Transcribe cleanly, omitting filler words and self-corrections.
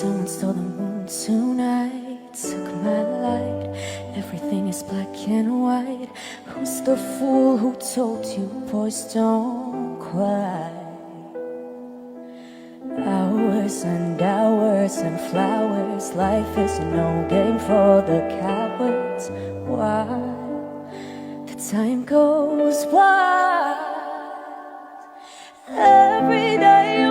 Someone stole the moon tonight, took my light. Everything is black and white. Who's the fool who told you boys don't cry? Hours and hours and flowers. Life is no game for the cowards. While the time goes by, every day